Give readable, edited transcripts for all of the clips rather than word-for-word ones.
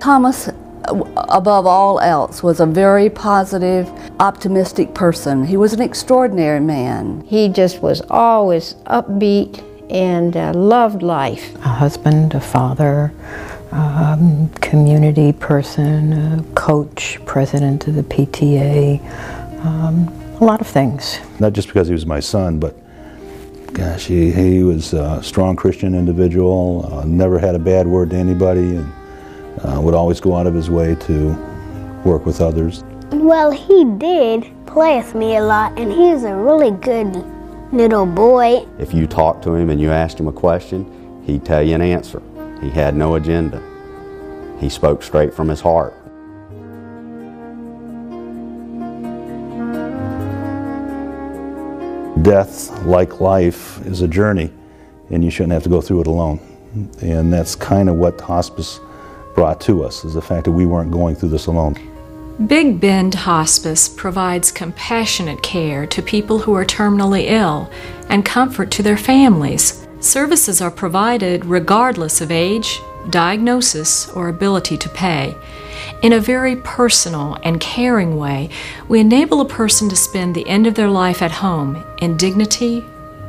Thomas, above all else, was a very positive, optimistic person. He was an extraordinary man. He just was always upbeat and loved life. A husband, a father, community person, a coach, president of the PTA, a lot of things. Not just because he was my son, but gosh, he was a strong Christian individual, never had a bad word to anybody, and would always go out of his way to work with others. Well, he did play with me a lot, and he was a really good little boy. If you talked to him and you asked him a question, he'd tell you an answer. He had no agenda. He spoke straight from his heart. Death, like life, is a journey, and you shouldn't have to go through it alone. And that's kind of what hospice brought to us, is the fact that we weren't going through this alone. Big Bend Hospice provides compassionate care to people who are terminally ill and comfort to their families. Services are provided regardless of age, diagnosis, or ability to pay. In a very personal and caring way, we enable a person to spend the end of their life at home in dignity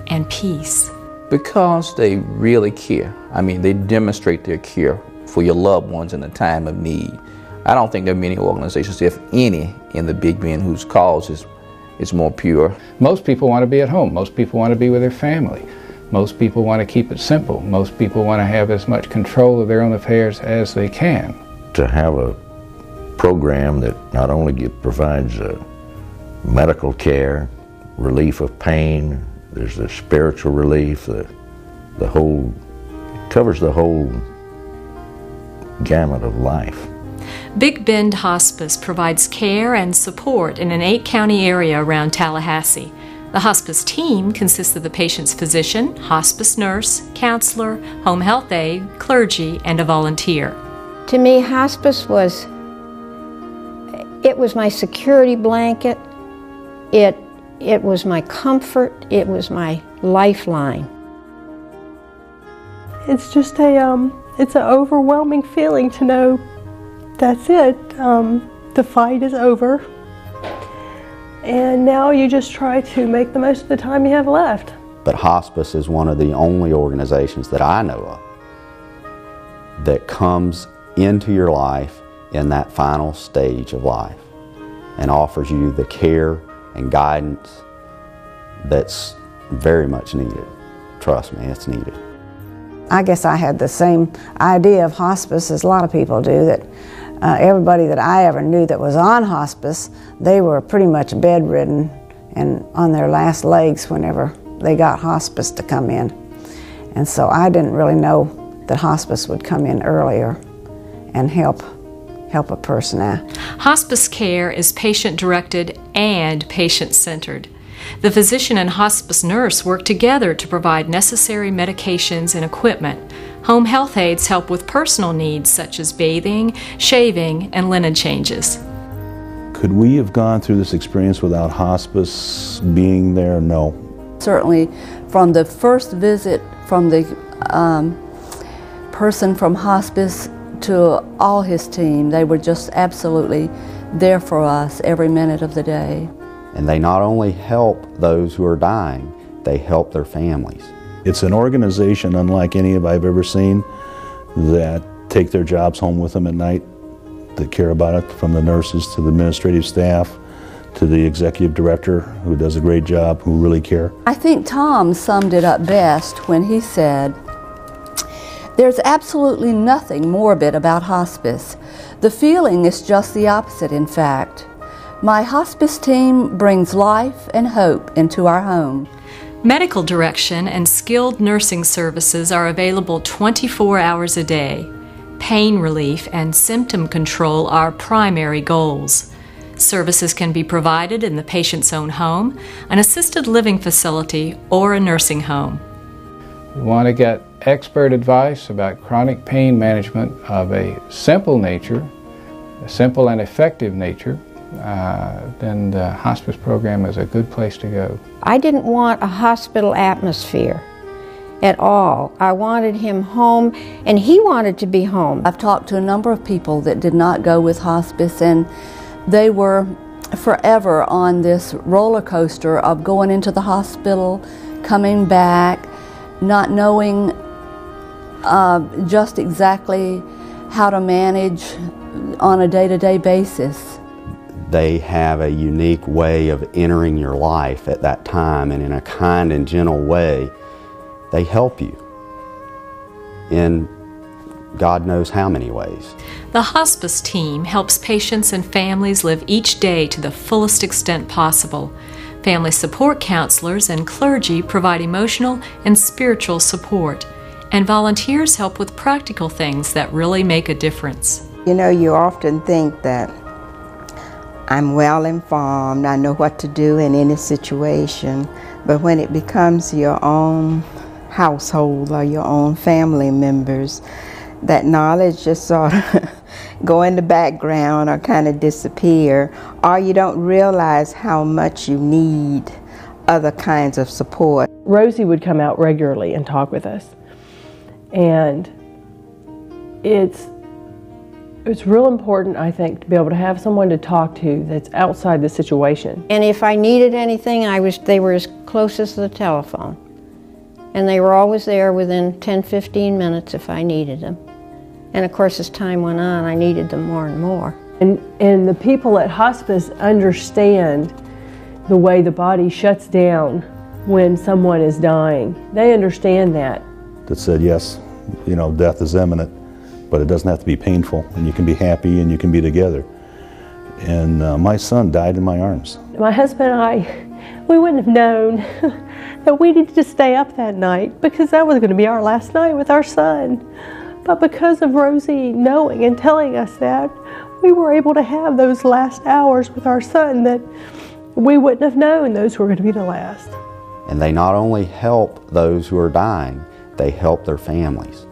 and peace. Because they really care. I mean, they demonstrate their care for your loved ones in a time of need. I don't think there are many organizations, if any, in the Big Bend whose cause is more pure. Most people want to be at home. Most people want to be with their family. Most people want to keep it simple. Most people want to have as much control of their own affairs as they can. To have a program that not only provides medical care, relief of pain, there's the spiritual relief, covers the whole gamut of life. Big Bend Hospice provides care and support in an 8-county area around Tallahassee. The hospice team consists of the patient's physician, hospice nurse, counselor, home health aide, clergy, and a volunteer. To me, hospice was my security blanket. It was my comfort. It was my lifeline. It's just it's an overwhelming feeling to know that's it. The fight is over. And now you just try to make the most of the time you have left. But hospice is one of the only organizations that I know of that comes into your life in that final stage of life and offers you the care and guidance that's very much needed. Trust me, it's needed. I guess I had the same idea of hospice as a lot of people do, that everybody that I ever knew that was on hospice, they were pretty much bedridden and on their last legs whenever they got hospice to come in. And so I didn't really know that hospice would come in earlier and help a person out. Hospice care is patient-directed and patient-centered. The physician and hospice nurse work together to provide necessary medications and equipment. Home health aides help with personal needs such as bathing, shaving, and linen changes. Could we have gone through this experience without hospice being there? No. Certainly from the first visit from the person from hospice to all his team, they were just absolutely there for us every minute of the day. And they not only help those who are dying, they help their families. It's an organization unlike any I've ever seen that take their jobs home with them at night, that care about it, from the nurses to the administrative staff to the executive director, who does a great job, who really care. I think Tom summed it up best when he said, "There's absolutely nothing morbid about hospice. The feeling is just the opposite, in fact. My hospice team brings life and hope into our home." Medical direction and skilled nursing services are available 24 hours a day. Pain relief and symptom control are primary goals. Services can be provided in the patient's own home, an assisted living facility, or a nursing home. We want to get expert advice about chronic pain management of a simple nature, a simple and effective nature, then the hospice program is a good place to go. I didn't want a hospital atmosphere. at all. I wanted him home, and he wanted to be home. I've talked to a number of people that did not go with hospice, and they were forever on this roller coaster of going into the hospital, coming back, not knowing just exactly how to manage on a day-to-day basis. They have a unique way of entering your life at that time, and in a kind and gentle way, they help you in God knows how many ways. The hospice team helps patients and families live each day to the fullest extent possible. Family support counselors and clergy provide emotional and spiritual support, and volunteers help with practical things that really make a difference. You know, you often think that I'm well informed, I know what to do in any situation, but when it becomes your own household or your own family members, that knowledge just sort of go in the background or kind of disappear, or you don't realize how much you need other kinds of support. Rosie would come out regularly and talk with us, and it's real important, I think, to be able to have someone to talk to that's outside the situation. And if I needed anything, they were as close as the telephone. And they were always there within 10-15 minutes if I needed them. And of course, as time went on, I needed them more and more. And the people at hospice understand the way the body shuts down when someone is dying. They understand that. That said, yes, you know, death is imminent, but it doesn't have to be painful, and you can be happy and you can be together. And my son died in my arms. My husband and I, we wouldn't have known that we needed to stay up that night, because that was going to be our last night with our son. But because of Rosie knowing and telling us that, we were able to have those last hours with our son that we wouldn't have known those were going to be the last. And they not only help those who are dying, they help their families.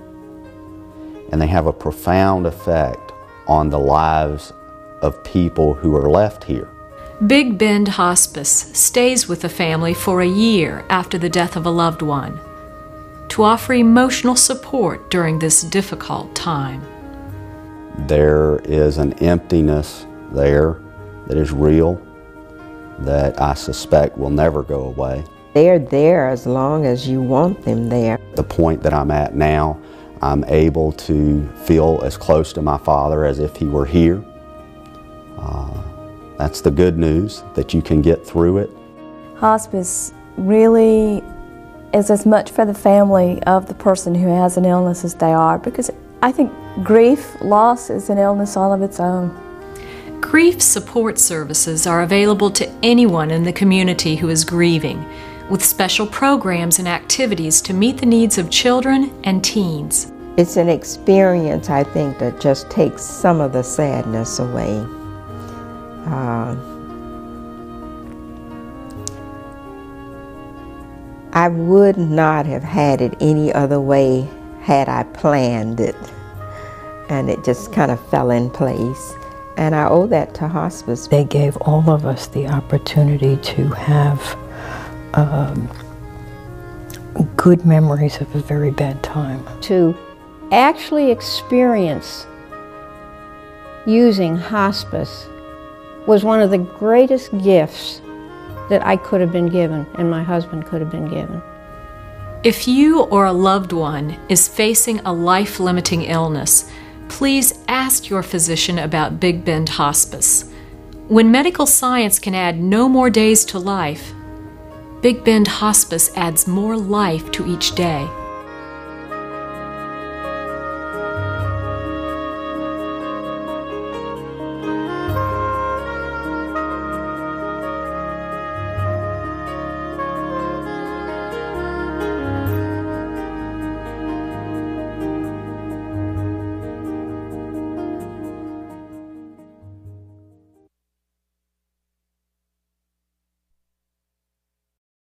And they have a profound effect on the lives of people who are left here. Big Bend Hospice stays with the family for a year after the death of a loved one to offer emotional support during this difficult time. There is an emptiness there that is real, that I suspect will never go away. They're there as long as you want them there. The point that I'm at now, I'm able to feel as close to my father as if he were here. That's the good news, that you can get through it. Hospice really is as much for the family of the person who has an illness as they are, because I think grief, loss is an illness all of its own. Grief support services are available to anyone in the community who is grieving, with special programs and activities to meet the needs of children and teens. It's an experience, I think, that just takes some of the sadness away. I would not have had it any other way had I planned it, and it just kind of fell in place, and I owe that to hospice. They gave all of us the opportunity to have good memories of a very bad time. To actually experience using hospice was one of the greatest gifts that I could have been given and my husband could have been given. If you or a loved one is facing a life-limiting illness, please ask your physician about Big Bend Hospice. When medical science can add no more days to life, Big Bend Hospice adds more life to each day.